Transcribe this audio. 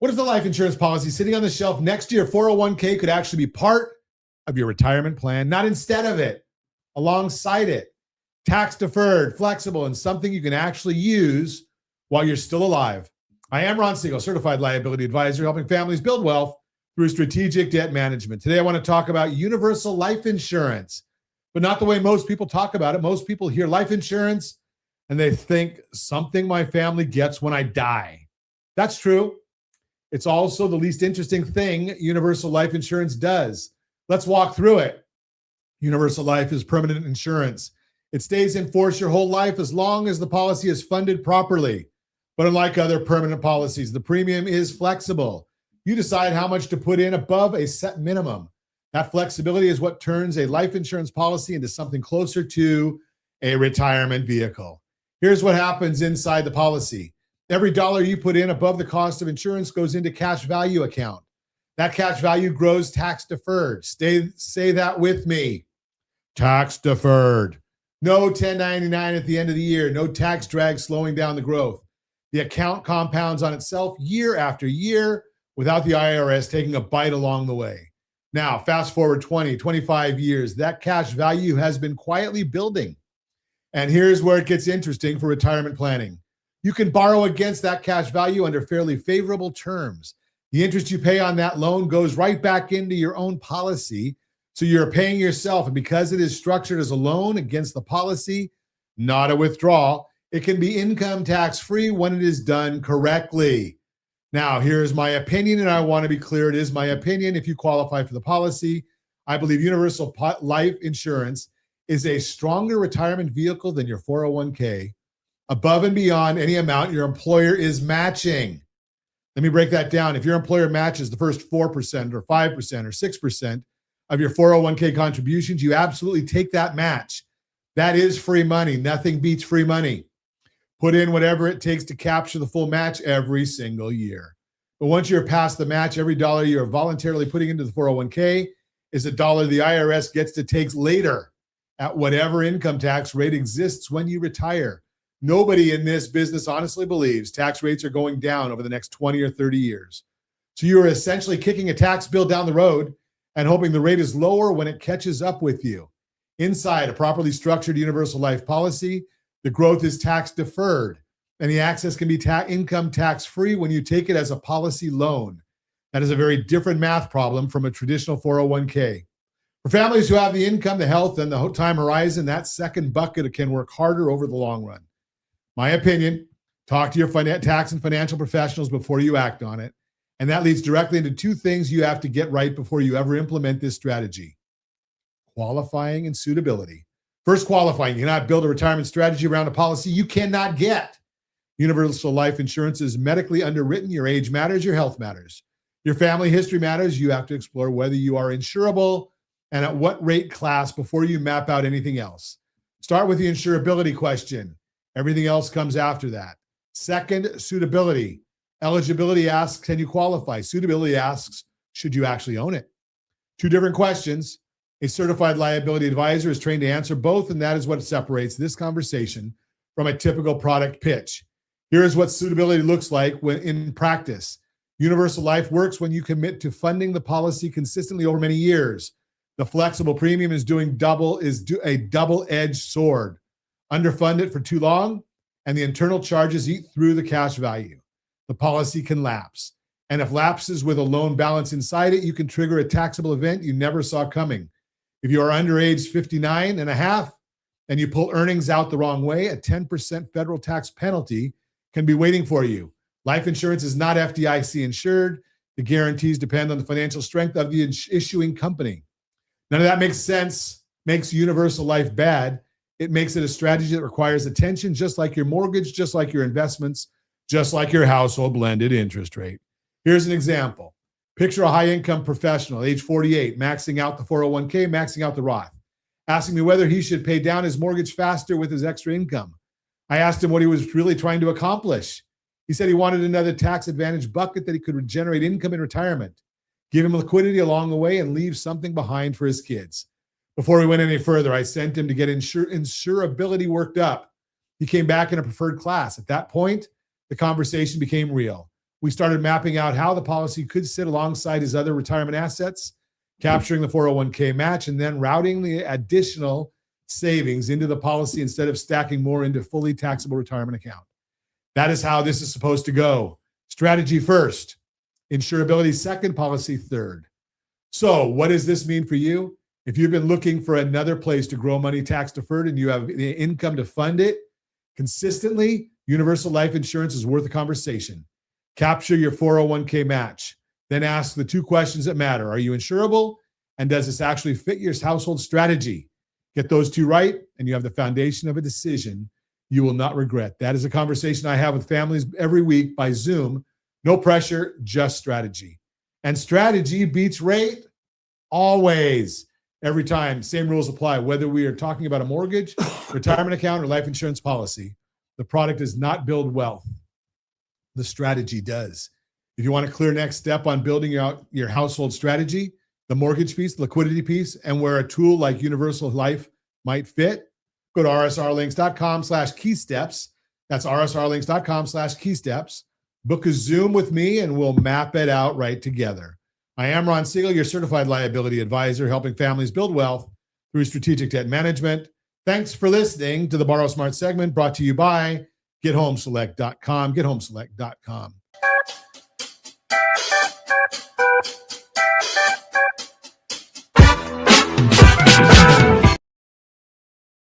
What if the life insurance policy sitting on the shelf next to your 401k could actually be part of your retirement plan, not instead of it, alongside it? Tax deferred, flexible, and something you can actually use while you're still alive. I am Ron Siegel, certified liability advisor, helping families build wealth through strategic debt management. Today, I want to talk about universal life insurance, but not the way most people talk about it. Most people hear life insurance and they think something my family gets when I die. That's true. It's also the least interesting thing universal life insurance does. Let's walk through it. Universal life is permanent insurance. It stays in force your whole life as long as the policy is funded properly. But unlike other permanent policies, the premium is flexible. You decide how much to put in above a set minimum. That flexibility is what turns a life insurance policy into something closer to a retirement vehicle. Here's what happens inside the policy. Every dollar you put in above the cost of insurance goes into cash value account. That cash value grows tax deferred. Say that with me. Tax deferred. No 1099 at the end of the year. No tax drag slowing down the growth. The account compounds on itself year after year without the IRS taking a bite along the way. Now, fast forward 20, 25 years, that cash value has been quietly building. And here's where it gets interesting for retirement planning. You can borrow against that cash value under fairly favorable terms. The interest you pay on that loan goes right back into your own policy. So you're paying yourself. And because it is structured as a loan against the policy, not a withdrawal, it can be income tax free when it is done correctly. Now, here's my opinion, and I want to be clear. It is my opinion. If you qualify for the policy, I believe universal life insurance is a stronger retirement vehicle than your 401k, above and beyond any amount your employer is matching. Let me break that down. If your employer matches the first 4% or 5% or 6% of your 401k contributions, you absolutely take that match. That is free money. Nothing beats free money. Put in whatever it takes to capture the full match every single year. But once you're past the match, every dollar you're voluntarily putting into the 401k is a dollar the IRS gets to take later at whatever income tax rate exists when you retire. Nobody in this business honestly believes tax rates are going down over the next 20 or 30 years. So you are essentially kicking a tax bill down the road and hoping the rate is lower when it catches up with you. Inside a properly structured universal life policy, the growth is tax deferred, and the access can be income tax free when you take it as a policy loan. That is a very different math problem from a traditional 401k. For families who have the income, the health, and the time horizon, that second bucket can work harder over the long run. My opinion, talk to your tax and financial professionals before you act on it. And that leads directly into two things you have to get right before you ever implement this strategy: qualifying and suitability. First, qualifying. You cannot build a retirement strategy around a policy you cannot get. Universal life insurance is medically underwritten. Your age matters, your health matters. Your family history matters. You have to explore whether you are insurable and at what rate class before you map out anything else. Start with the insurability question. Everything else comes after that. Second, suitability. Eligibility asks, can you qualify? Suitability asks, should you actually own it? Two different questions. A certified liability advisor is trained to answer both, and that is what separates this conversation from a typical product pitch. Here is what suitability looks like when in practice. Universal life works when you commit to funding the policy consistently over many years. The flexible premium is a double-edged sword. Underfund it for too long, and the internal charges eat through the cash value. The policy can lapse. And if lapses with a loan balance inside it, you can trigger a taxable event you never saw coming. If you are under age 59 and a half and you pull earnings out the wrong way, a 10% federal tax penalty can be waiting for you. Life insurance is not FDIC insured. The guarantees depend on the financial strength of the issuing company. None of that makes sense, makes universal life bad. It makes it a strategy that requires attention, just like your mortgage, just like your investments, just like your household blended interest rate. Here's an example. Picture a high-income professional, age 48, maxing out the 401k, maxing out the Roth, asking me whether he should pay down his mortgage faster with his extra income. I asked him what he was really trying to accomplish. He said he wanted another tax advantage bucket that he could generate income in retirement, give him liquidity along the way, and leave something behind for his kids. Before we went any further, I sent him to get insurability worked up. He came back in a preferred class. At that point, the conversation became real. we started mapping out how the policy could sit alongside his other retirement assets, capturing the 401k match, and then routing the additional savings into the policy instead of stacking more into fully taxable retirement account. That is how this is supposed to go. Strategy first, insurability second, policy third. So what does this mean for you? If you've been looking for another place to grow money tax deferred and you have the income to fund it consistently, Universal Life Insurance is worth a conversation. Capture your 401k match. Then ask the two questions that matter. Are you insurable? And does this actually fit your household strategy? Get those two right, and you have the foundation of a decision you will not regret. That is a conversation I have with families every week by Zoom. No pressure, just strategy. And strategy beats rate always. Every time, same rules apply. Whether we are talking about a mortgage, retirement account, or life insurance policy, the product does not build wealth. The strategy does. If you want a clear next step on building out your household strategy, the mortgage piece, the liquidity piece, and where a tool like Universal Life might fit, go to rsrlinks.com/keysteps. That's rsrlinks.com/keysteps. Book a Zoom with me and we'll map it out right together. I am Ron Siegel, your certified liability advisor, helping families build wealth through strategic debt management. Thanks for listening to the Borrow Smart segment brought to you by GetHomeSelect.com. GetHomeSelect.com.